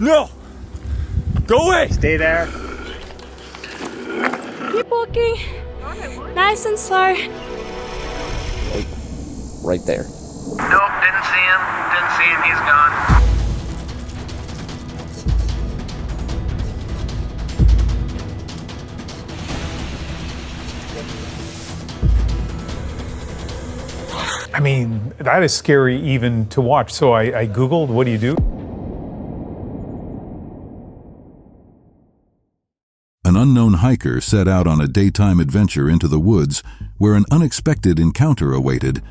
No! Go away! Stay there. Keep walking. Nice and slow. Right there. Nope, didn't see him. Didn't see him, he's gone. I mean, that is scary even to watch. So I Googled, what do you do? An unknown hiker set out on a daytime adventure into the woods where an unexpected encounter awaited.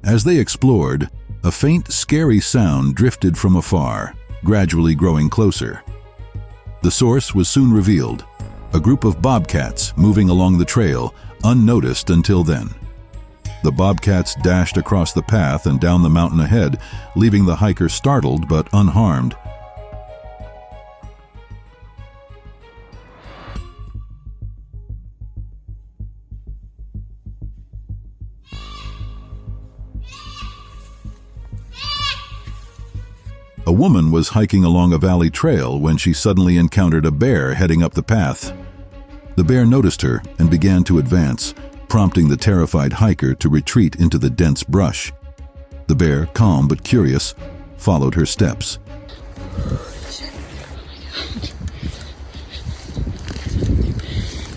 As they explored, a faint, scary sound drifted from afar, gradually growing closer. The source was soon revealed, a group of bobcats moving along the trail, unnoticed until then. The bobcats dashed across the path and down the mountain ahead, leaving the hiker startled but unharmed. A woman was hiking along a valley trail when she suddenly encountered a bear heading up the path. The bear noticed her and began to advance, prompting the terrified hiker to retreat into the dense brush. The bear, calm but curious, followed her steps.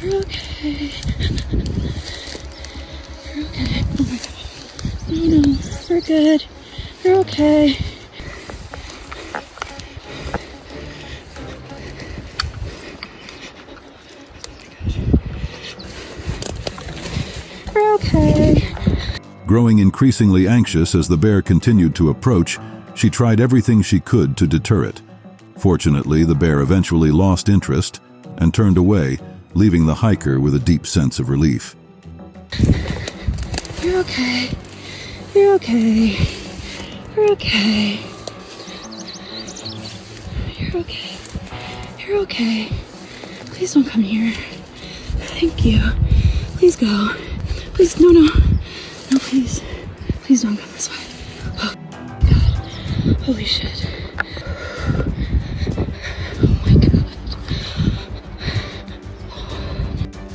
You're okay. You're okay. Oh my god. No, we're good. You're okay. We're okay. Growing increasingly anxious as the bear continued to approach, she tried everything she could to deter it. Fortunately, the bear eventually lost interest and turned away, leaving the hiker with a deep sense of relief. You're okay. You're okay. You're okay. You're okay. You're okay. Please don't come here. Thank you. Please go. Please, no. No, please. Please don't come this way. Oh, God. Holy shit. Oh, my God.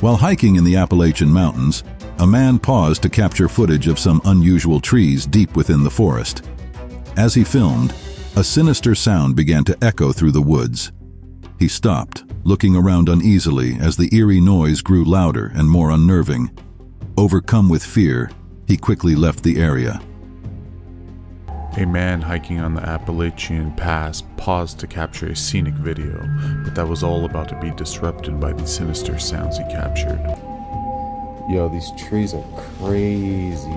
While hiking in the Appalachian Mountains, a man paused to capture footage of some unusual trees deep within the forest. As he filmed, a sinister sound began to echo through the woods. He stopped, looking around uneasily as the eerie noise grew louder and more unnerving. Overcome with fear, he quickly left the area. A man hiking on the Appalachian Pass paused to capture a scenic video, but that was all about to be disrupted by the sinister sounds he captured. Yo, these trees are crazy.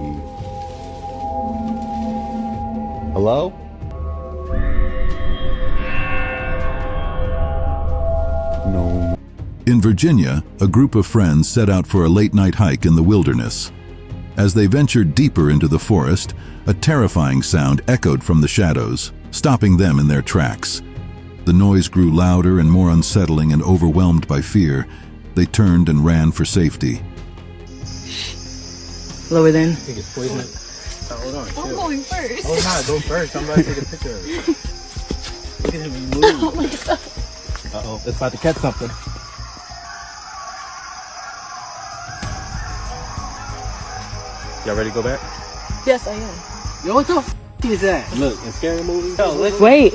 Hello? No. In Virginia, a group of friends set out for a late-night hike in the wilderness. As they ventured deeper into the forest, a terrifying sound echoed from the shadows, stopping them in their tracks. The noise grew louder and more unsettling, and overwhelmed by fear, they turned and ran for safety. Lower then. I think it's poisonous. Hold on, chill. I'm going first. Oh, nah, go first. I'm about to take a picture of it. Look at him move. Oh my god. Uh-oh, it's about to catch something. Y'all ready to go back? Yes, I am. Yo, what the f*** is that? Look, in scary movies. Yo, let's Wait.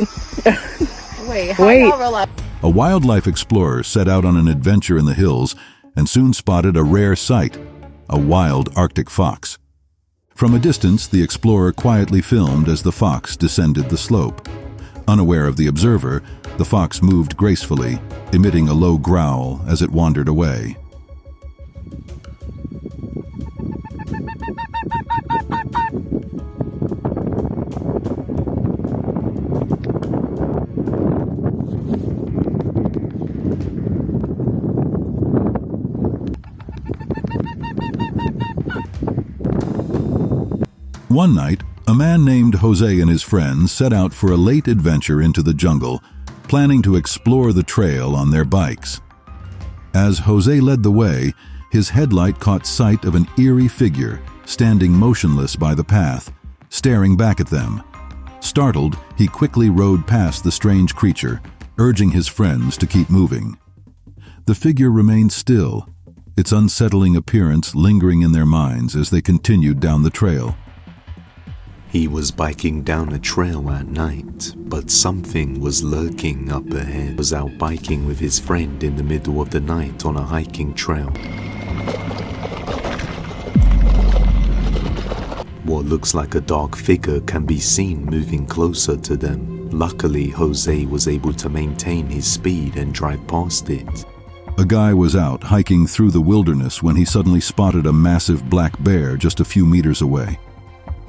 Wait, how Wait. y'all realize? A wildlife explorer set out on an adventure in the hills and soon spotted a rare sight, a wild Arctic fox. From a distance, the explorer quietly filmed as the fox descended the slope. Unaware of the observer, the fox moved gracefully, emitting a low growl as it wandered away. One night, a man named Jose and his friends set out for a late adventure into the jungle, planning to explore the trail on their bikes. As Jose led the way, his headlight caught sight of an eerie figure standing motionless by the path, staring back at them. Startled, he quickly rode past the strange creature, urging his friends to keep moving. The figure remained still, its unsettling appearance lingering in their minds as they continued down the trail. He was biking down a trail at night, but something was lurking up ahead. He was out biking with his friend in the middle of the night on a hiking trail. What looks like a dark figure can be seen moving closer to them. Luckily, Jose was able to maintain his speed and drive past it. A guy was out hiking through the wilderness when he suddenly spotted a massive black bear just a few meters away.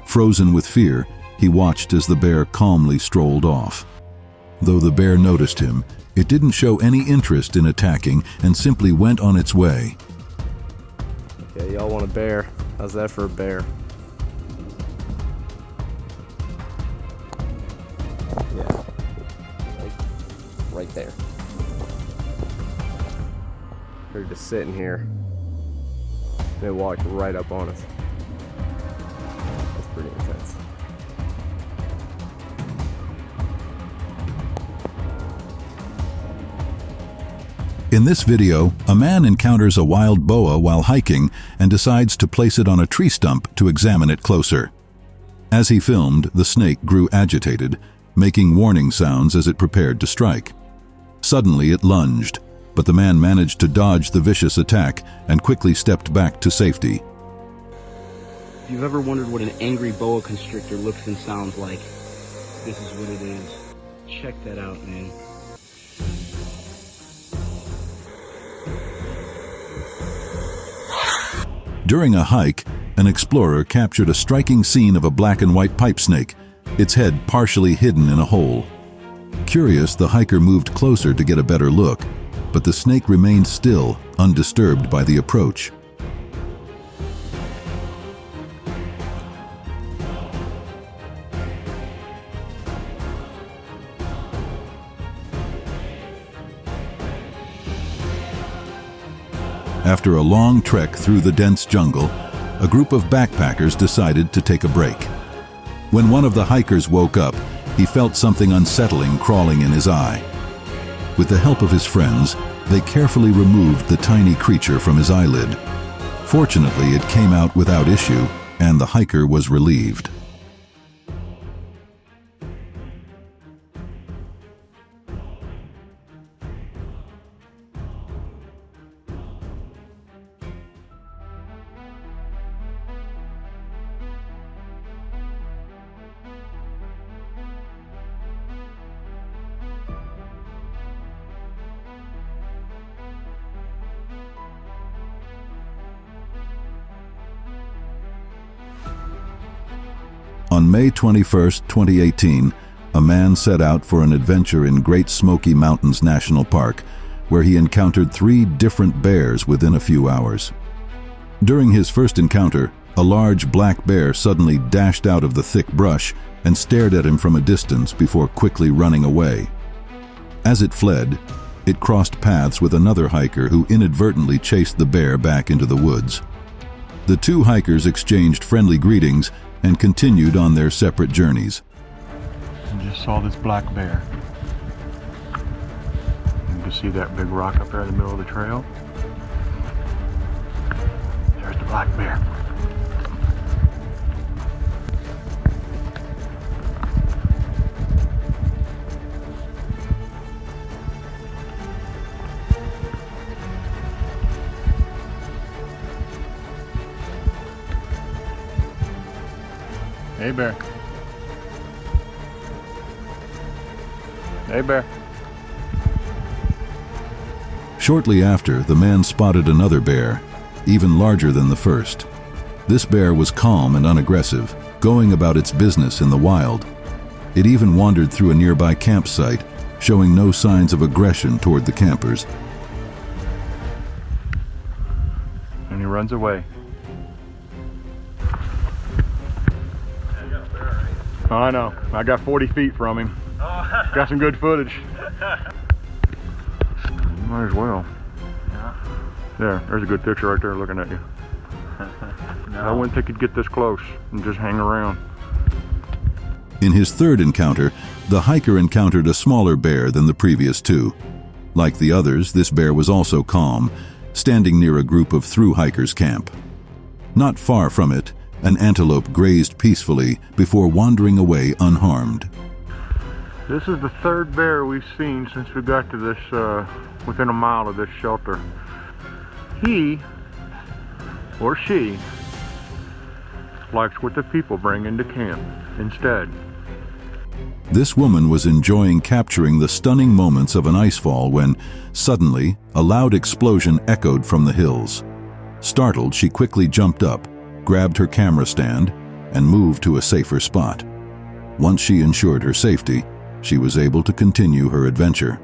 Frozen with fear, he watched as the bear calmly strolled off. Though the bear noticed him, it didn't show any interest in attacking and simply went on its way. Okay, y'all want a bear? How's that for a bear? Yeah. Right there. They're just sitting here. They walked right up on us. That's pretty intense. In this video, a man encounters a wild boa while hiking and decides to place it on a tree stump to examine it closer. As he filmed, the snake grew agitated, making warning sounds as it prepared to strike. Suddenly it lunged, but the man managed to dodge the vicious attack and quickly stepped back to safety. If you've ever wondered what an angry boa constrictor looks and sounds like, this is what it is. Check that out, man. During a hike, an explorer captured a striking scene of a black and white pipe snake, its head partially hidden in a hole. Curious, the hiker moved closer to get a better look, but the snake remained still, undisturbed by the approach. After a long trek through the dense jungle, a group of backpackers decided to take a break. When one of the hikers woke up, he felt something unsettling crawling in his eye. With the help of his friends, they carefully removed the tiny creature from his eyelid. Fortunately, it came out without issue, and the hiker was relieved. On May 21, 2018, a man set out for an adventure in Great Smoky Mountains National Park, where he encountered 3 different bears within a few hours. During his first encounter, a large black bear suddenly dashed out of the thick brush and stared at him from a distance before quickly running away. As it fled, it crossed paths with another hiker who inadvertently chased the bear back into the woods. The 2 hikers exchanged friendly greetings and continued on their separate journeys. I just saw this black bear. You can see that big rock up there in the middle of the trail. There's the black bear. Hey, bear. Hey, bear. Shortly after, the man spotted another bear, even larger than the first. This bear was calm and unaggressive, going about its business in the wild. It even wandered through a nearby campsite, showing no signs of aggression toward the campers. And he runs away. Oh, I know. I got 40 feet from him. Got some good footage. Might as well. There's a good picture right there looking at you. I wouldn't think you'd get this close and just hang around. In his third encounter, the hiker encountered a smaller bear than the previous two. Like the others, this bear was also calm, standing near a group of thru-hikers' camp. Not far from it, an antelope grazed peacefully before wandering away unharmed. This is the third bear we've seen since we got to this, within a mile of this shelter. He, or she, likes what the people bring into camp instead. This woman was enjoying capturing the stunning moments of an icefall when, suddenly, a loud explosion echoed from the hills. Startled, she quickly jumped up, grabbed her camera stand, and moved to a safer spot. Once she ensured her safety, she was able to continue her adventure.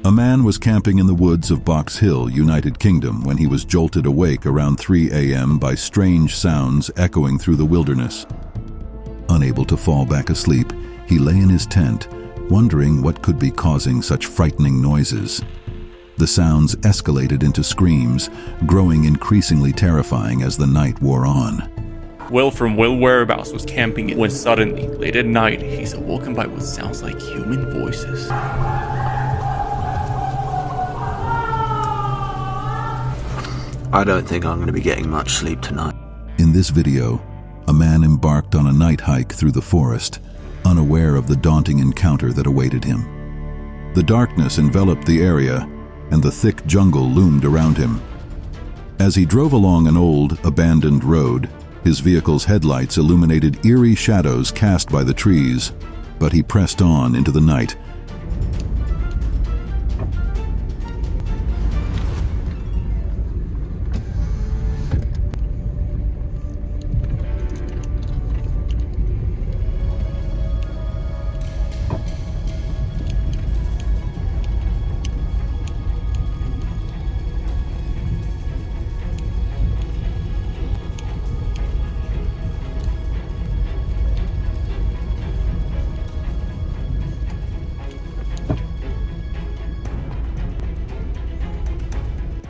A man was camping in the woods of Box Hill, United Kingdom, when he was jolted awake around 3 a.m. by strange sounds echoing through the wilderness. Unable to fall back asleep, he lay in his tent, wondering what could be causing such frightening noises. The sounds escalated into screams, growing increasingly terrifying as the night wore on. Will from Will whereabouts was camping when suddenly, late at night, he's awoken by what sounds like human voices. I don't think I'm going to be getting much sleep tonight. In this video, a man embarked on a night hike through the forest, unaware of the daunting encounter that awaited him. The darkness enveloped the area, and the thick jungle loomed around him. As he drove along an old, abandoned road, his vehicle's headlights illuminated eerie shadows cast by the trees, but he pressed on into the night.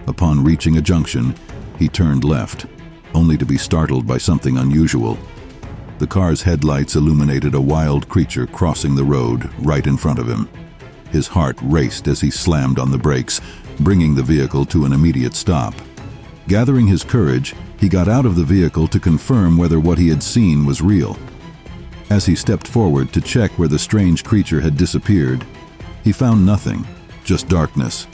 Upon reaching a junction, he turned left, only to be startled by something unusual. The car's headlights illuminated a wild creature crossing the road right in front of him. His heart raced as he slammed on the brakes, bringing the vehicle to an immediate stop. Gathering his courage, he got out of the vehicle to confirm whether what he had seen was real. As he stepped forward to check where the strange creature had disappeared, he found nothing, just darkness.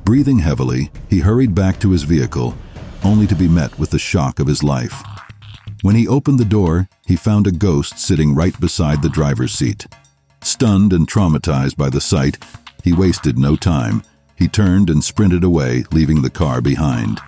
Breathing heavily, he hurried back to his vehicle, only to be met with the shock of his life. When he opened the door, he found a ghost sitting right beside the driver's seat. Stunned and traumatized by the sight, he wasted no time. He turned and sprinted away, leaving the car behind.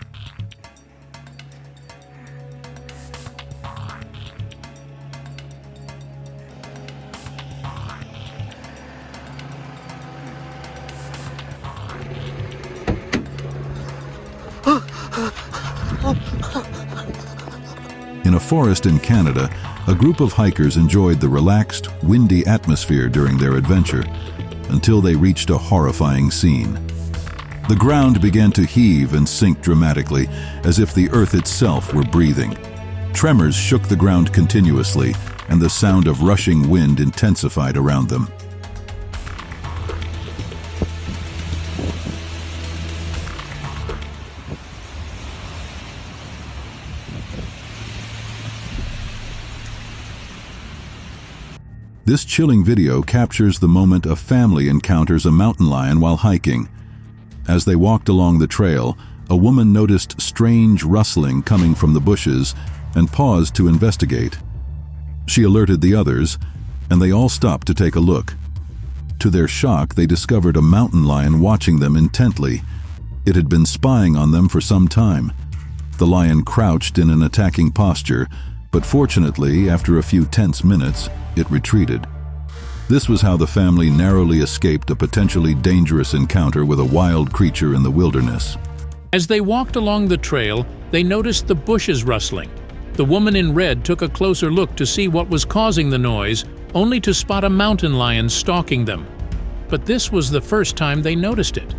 In a forest in Canada, a group of hikers enjoyed the relaxed, windy atmosphere during their adventure, until they reached a horrifying scene. The ground began to heave and sink dramatically, as if the earth itself were breathing. Tremors shook the ground continuously, and the sound of rushing wind intensified around them. This chilling video captures the moment a family encounters a mountain lion while hiking. As they walked along the trail, a woman noticed strange rustling coming from the bushes and paused to investigate. She alerted the others, and they all stopped to take a look. To their shock, they discovered a mountain lion watching them intently. It had been spying on them for some time. The lion crouched in an attacking posture, but fortunately, after a few tense minutes, it retreated. This was how the family narrowly escaped a potentially dangerous encounter with a wild creature in the wilderness. As they walked along the trail, they noticed the bushes rustling. The woman in red took a closer look to see what was causing the noise, only to spot a mountain lion stalking them. But this was the first time they noticed it.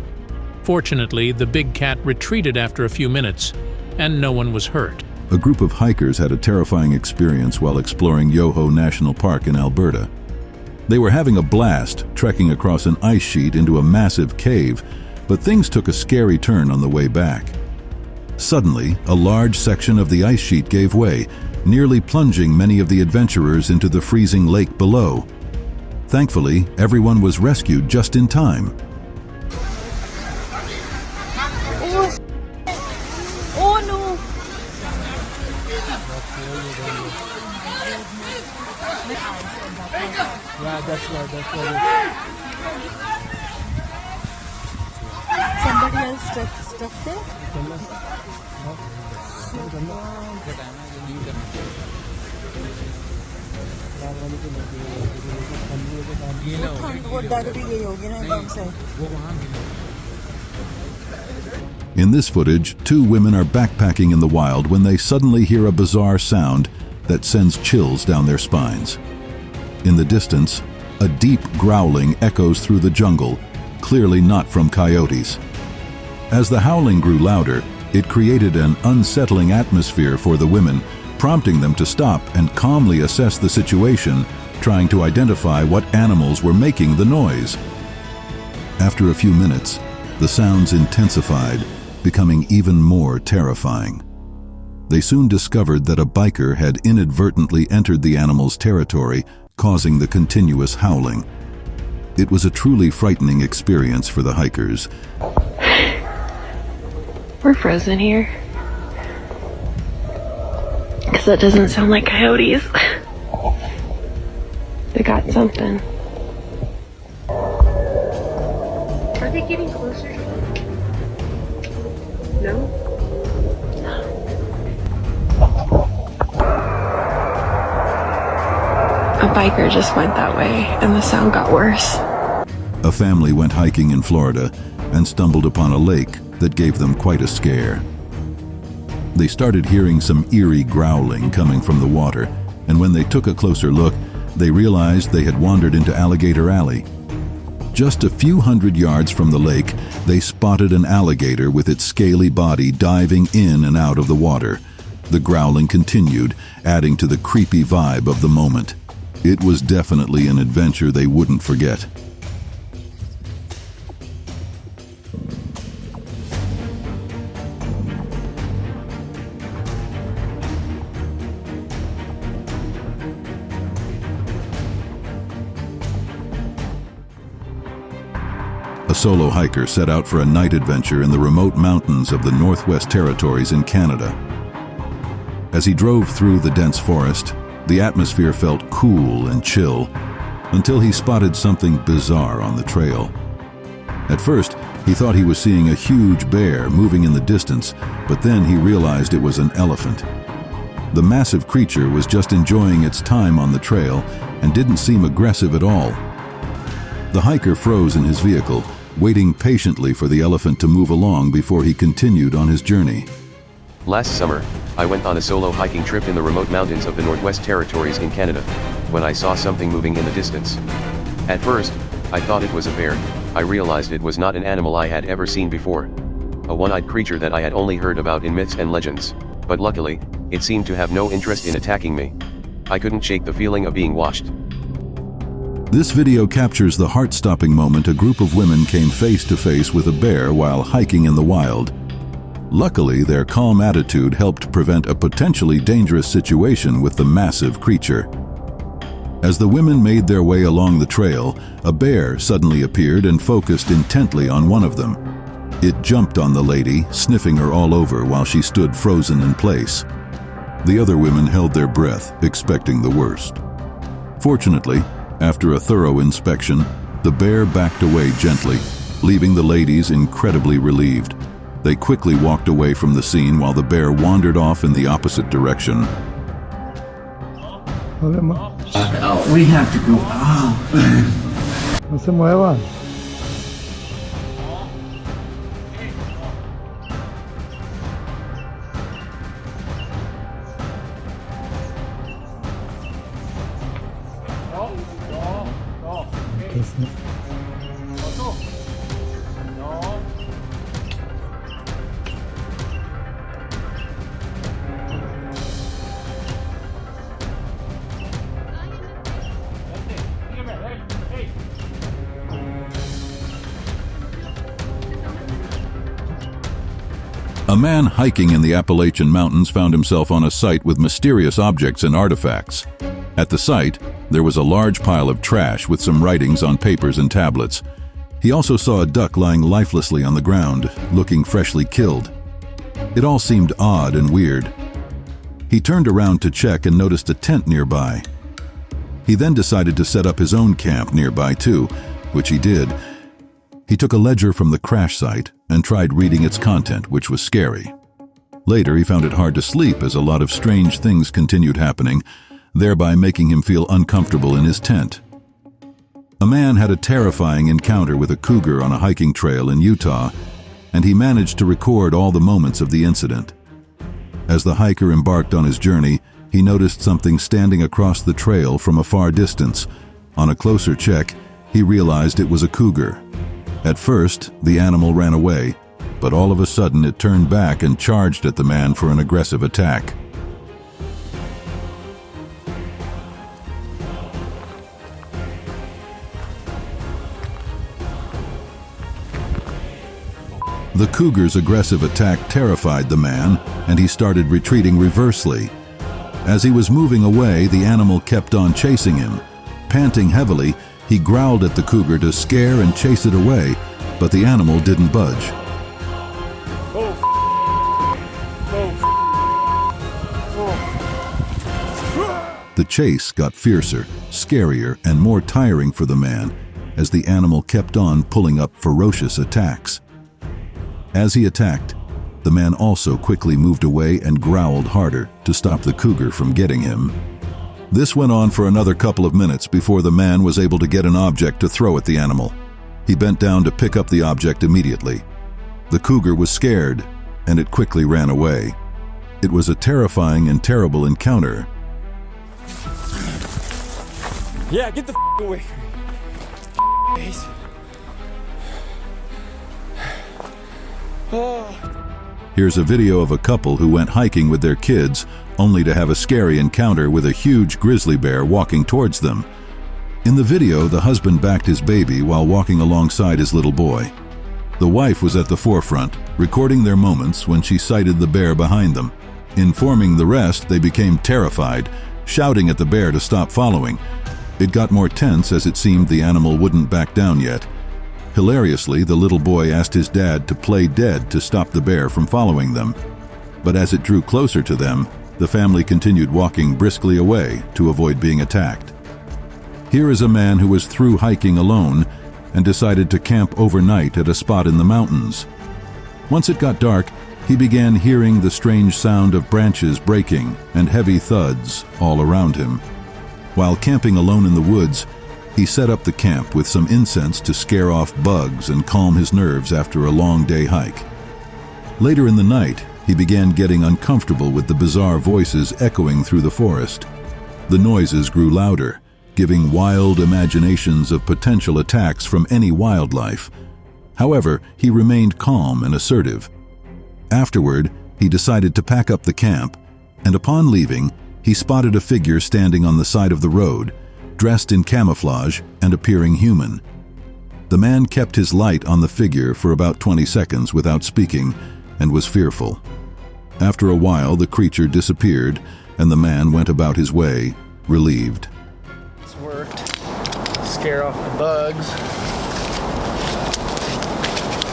Fortunately, the big cat retreated after a few minutes, and no one was hurt. A group of hikers had a terrifying experience while exploring Yoho National Park in Alberta. They were having a blast, trekking across an ice sheet into a massive cave, but things took a scary turn on the way back. Suddenly, a large section of the ice sheet gave way, nearly plunging many of the adventurers into the freezing lake below. Thankfully, everyone was rescued just in time. Oh no! Yeah, that's why. Somebody else stuck there? In this footage, two women are backpacking in the wild when they suddenly hear a bizarre sound that sends chills down their spines. In the distance, a deep growling echoes through the jungle, clearly not from coyotes. As the howling grew louder, it created an unsettling atmosphere for the women, prompting them to stop and calmly assess the situation, trying to identify what animals were making the noise. After a few minutes, the sounds intensified, becoming even more terrifying. They soon discovered that a biker had inadvertently entered the animal's territory, causing the continuous howling. It was a truly frightening experience for the hikers. We're frozen here. Because that doesn't sound like coyotes. They got something. Are they getting closer? No? A biker just went that way, and the sound got worse. A family went hiking in Florida and stumbled upon a lake that gave them quite a scare. They started hearing some eerie growling coming from the water, and when they took a closer look, they realized they had wandered into Alligator Alley. Just a few hundred yards from the lake, they spotted an alligator with its scaly body diving in and out of the water. The growling continued, adding to the creepy vibe of the moment. It was definitely an adventure they wouldn't forget. A solo hiker set out for a night adventure in the remote mountains of the Northwest Territories in Canada. As he drove through the dense forest, the atmosphere felt cool and chill, until he spotted something bizarre on the trail. At first, he thought he was seeing a huge bear moving in the distance, but then he realized it was an elephant. The massive creature was just enjoying its time on the trail and didn't seem aggressive at all. The hiker froze in his vehicle, waiting patiently for the elephant to move along before he continued on his journey. Last summer, I went on a solo hiking trip in the remote mountains of the Northwest Territories in Canada, when I saw something moving in the distance. At first, I thought it was a bear. I realized it was not an animal I had ever seen before. A one-eyed creature that I had only heard about in myths and legends, but luckily, it seemed to have no interest in attacking me. I couldn't shake the feeling of being watched. This video captures the heart-stopping moment a group of women came face to face with a bear while hiking in the wild. Luckily, their calm attitude helped prevent a potentially dangerous situation with the massive creature. As the women made their way along the trail, a bear suddenly appeared and focused intently on one of them. It jumped on the lady, sniffing her all over while she stood frozen in place. The other women held their breath, expecting the worst. Fortunately, after a thorough inspection, The bear backed away gently, leaving the ladies incredibly relieved. They quickly walked away from the scene while the bear wandered off in the opposite direction. We have to go out. No se mueva. A man hiking in the Appalachian Mountains found himself on a site with mysterious objects and artifacts. At the site, there was a large pile of trash with some writings on papers and tablets. He also saw a duck lying lifelessly on the ground, looking freshly killed. It all seemed odd and weird. He turned around to check and noticed a tent nearby. He then decided to set up his own camp nearby too, which he did. He took a ledger from the crash site and tried reading its content, which was scary. Later, he found it hard to sleep as a lot of strange things continued happening, thereby making him feel uncomfortable in his tent. A man had a terrifying encounter with a cougar on a hiking trail in Utah, and he managed to record all the moments of the incident. As the hiker embarked on his journey, he noticed something standing across the trail from a far distance. On a closer check, he realized it was a cougar. At first, the animal ran away, but all of a sudden it turned back and charged at the man for an aggressive attack. The cougar's aggressive attack terrified the man, and he started retreating reversely. As he was moving away, the animal kept on chasing him. Panting heavily, he growled at the cougar to scare and chase it away, but the animal didn't budge. The chase got fiercer, scarier, and more tiring for the man as the animal kept on pulling up ferocious attacks. As he attacked, the man also quickly moved away and growled harder to stop the cougar from getting him. This went on for another couple of minutes before the man was able to get an object to throw at the animal. He bent down to pick up the object immediately. The cougar was scared, and it quickly ran away. It was a terrifying and terrible encounter. Yeah, get the away from me. Here's a video of a couple who went hiking with their kids, only to have a scary encounter with a huge grizzly bear walking towards them. In the video, the husband backed his baby while walking alongside his little boy. The wife was at the forefront, recording their moments when she sighted the bear behind them. Informing the rest, they became terrified, shouting at the bear to stop following. It got more tense as it seemed the animal wouldn't back down yet. Hilariously, the little boy asked his dad to play dead to stop the bear from following them. But as it drew closer to them, the family continued walking briskly away to avoid being attacked. Here is a man who was through hiking alone and decided to camp overnight at a spot in the mountains. Once it got dark, he began hearing the strange sound of branches breaking and heavy thuds all around him. While camping alone in the woods, he set up the camp with some incense to scare off bugs and calm his nerves after a long day hike. Later in the night, he began getting uncomfortable with the bizarre voices echoing through the forest. The noises grew louder, giving wild imaginations of potential attacks from any wildlife. However, he remained calm and assertive. Afterward, he decided to pack up the camp, and upon leaving, he spotted a figure standing on the side of the road, dressed in camouflage and appearing human. The man kept his light on the figure for about 20 seconds without speaking and was fearful. After a while, the creature disappeared, and the man went about his way, relieved. It's worked. Scare off the bugs.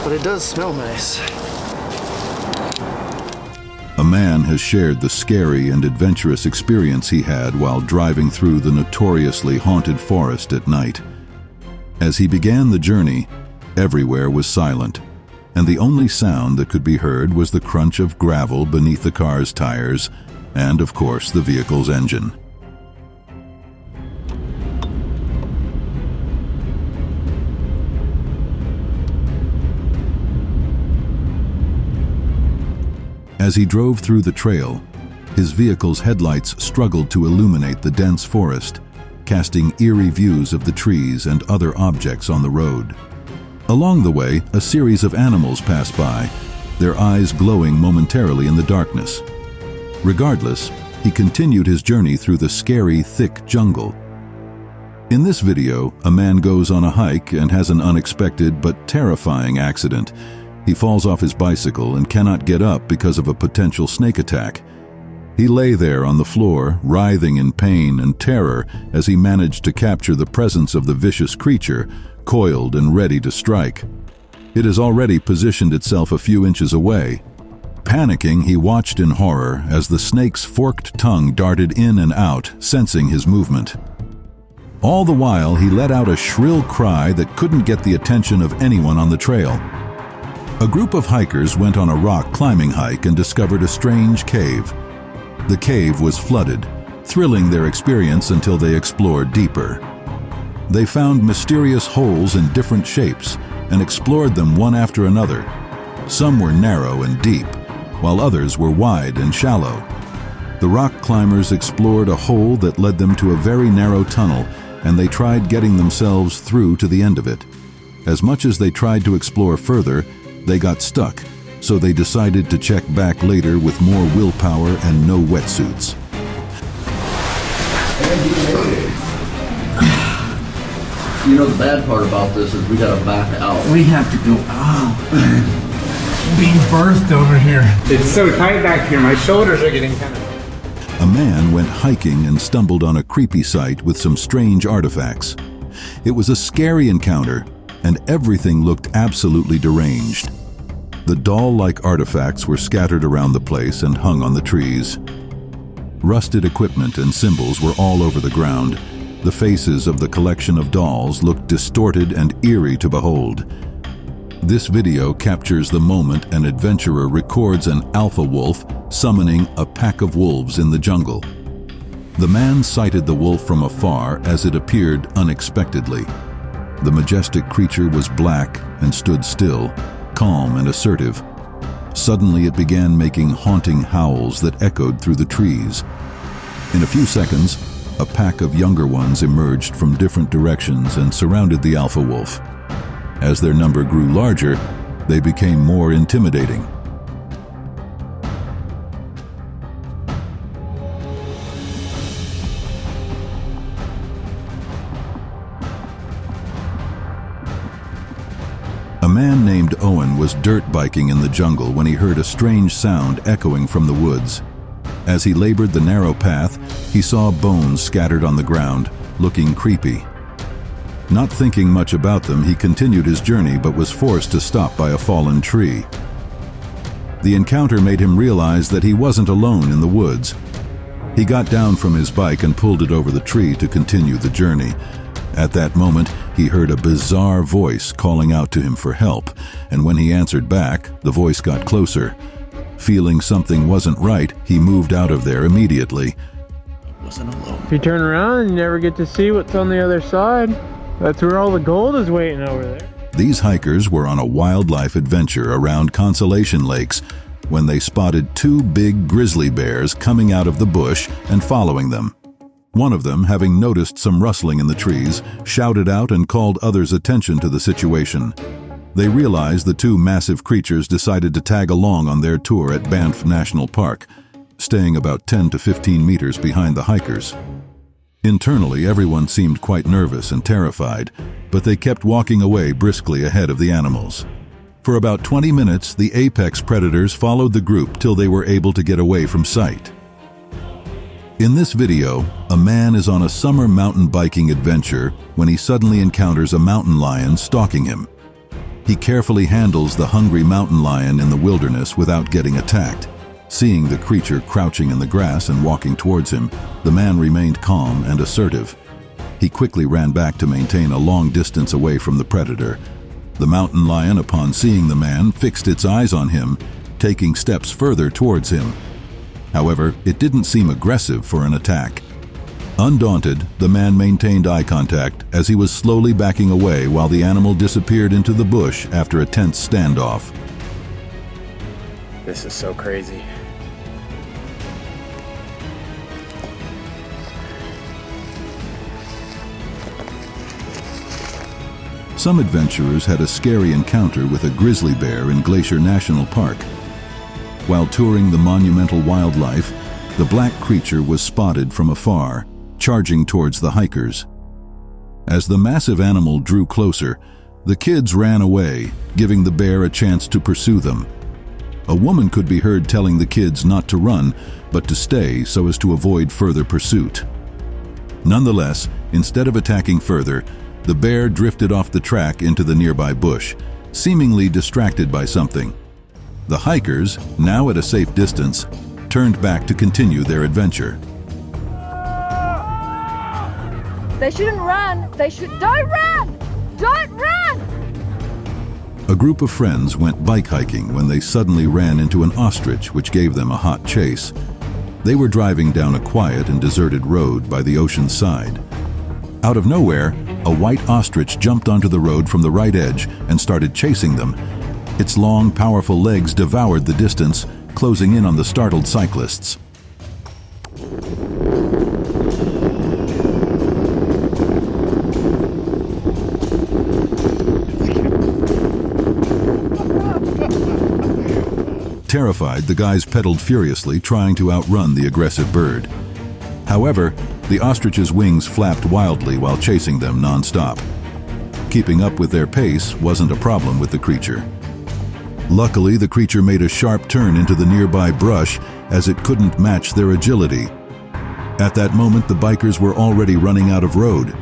But it does smell nice. A man has shared the scary and adventurous experience he had while driving through the notoriously haunted forest at night. As he began the journey, everywhere was silent, and the only sound that could be heard was the crunch of gravel beneath the car's tires and, of course, the vehicle's engine. As he drove through the trail, his vehicle's headlights struggled to illuminate the dense forest, casting eerie views of the trees and other objects on the road. Along the way, a series of animals passed by, their eyes glowing momentarily in the darkness. Regardless, he continued his journey through the scary, thick jungle. In this video, a man goes on a hike and has an unexpected but terrifying accident. He falls off his bicycle and cannot get up because of a potential snake attack. He lay there on the floor, writhing in pain and terror as he managed to capture the presence of the vicious creature, coiled and ready to strike. It has already positioned itself a few inches away. Panicking, he watched in horror as the snake's forked tongue darted in and out, sensing his movement. All the while, he let out a shrill cry that couldn't get the attention of anyone on the trail. A group of hikers went on a rock climbing hike and discovered a strange cave. The cave was flooded, thrilling their experience until they explored deeper. They found mysterious holes in different shapes and explored them one after another. Some were narrow and deep, while others were wide and shallow. The rock climbers explored a hole that led them to a very narrow tunnel, and they tried getting themselves through to the end of it. As much as they tried to explore further, they got stuck, so they decided to check back later with more willpower and no wetsuits. You know, the bad part about this is we gotta back out. We have to go out. Being birthed over here. It's so tight back here. My shoulders are getting kind of... A man went hiking and stumbled on a creepy site with some strange artifacts. It was a scary encounter, and everything looked absolutely deranged. The doll-like artifacts were scattered around the place and hung on the trees. Rusted equipment and symbols were all over the ground. The faces of the collection of dolls looked distorted and eerie to behold. This video captures the moment an adventurer records an alpha wolf summoning a pack of wolves in the jungle. The man sighted the wolf from afar as it appeared unexpectedly. The majestic creature was black and stood still, calm and assertive. Suddenly it began making haunting howls that echoed through the trees. In a few seconds, a pack of younger ones emerged from different directions and surrounded the alpha wolf. As their number grew larger, they became more intimidating. A man named Owen was dirt biking in the jungle when he heard a strange sound echoing from the woods. As he labored the narrow path, he saw bones scattered on the ground, looking creepy. Not thinking much about them, he continued his journey but was forced to stop by a fallen tree. The encounter made him realize that he wasn't alone in the woods. He got down from his bike and pulled it over the tree to continue the journey. At that moment, he heard a bizarre voice calling out to him for help, and when he answered back, the voice got closer. Feeling something wasn't right, he moved out of there immediately. I wasn't alone. If you turn around, you never get to see what's on the other side. That's where all the gold is waiting over there. These hikers were on a wildlife adventure around Consolation Lakes when they spotted two big grizzly bears coming out of the bush and following them. One of them, having noticed some rustling in the trees, shouted out and called others' attention to the situation. They realized the two massive creatures decided to tag along on their tour at Banff National Park, staying about 10 to 15 meters behind the hikers. Internally, everyone seemed quite nervous and terrified, but they kept walking away briskly ahead of the animals. For about 20 minutes, the apex predators followed the group till they were able to get away from sight. In this video, a man is on a summer mountain biking adventure when he suddenly encounters a mountain lion stalking him. He carefully handles the hungry mountain lion in the wilderness without getting attacked. Seeing the creature crouching in the grass and walking towards him, the man remained calm and assertive. He quickly ran back to maintain a long distance away from the predator. The mountain lion, upon seeing the man, fixed its eyes on him, taking steps further towards him. However, it didn't seem aggressive for an attack. Undaunted, the man maintained eye contact as he was slowly backing away while the animal disappeared into the bush after a tense standoff. This is so crazy. Some adventurers had a scary encounter with a grizzly bear in Glacier National Park. While touring the monumental wildlife, the black creature was spotted from afar, charging towards the hikers. As the massive animal drew closer, the kids ran away, giving the bear a chance to pursue them. A woman could be heard telling the kids not to run, but to stay so as to avoid further pursuit. Nonetheless, instead of attacking further, the bear drifted off the track into the nearby bush, seemingly distracted by something. The hikers, now at a safe distance, turned back to continue their adventure. They shouldn't run. Don't run! Don't run! A group of friends went bike hiking when they suddenly ran into an ostrich, which gave them a hot chase. They were driving down a quiet and deserted road by the ocean's side. Out of nowhere, a white ostrich jumped onto the road from the right edge and started chasing them. Its long, powerful legs devoured the distance, closing in on the startled cyclists. Terrified, the guys pedaled furiously, trying to outrun the aggressive bird. However, the ostrich's wings flapped wildly while chasing them non-stop. Keeping up with their pace wasn't a problem with the creature. Luckily, the creature made a sharp turn into the nearby brush as it couldn't match their agility. At that moment, the bikers were already running out of road.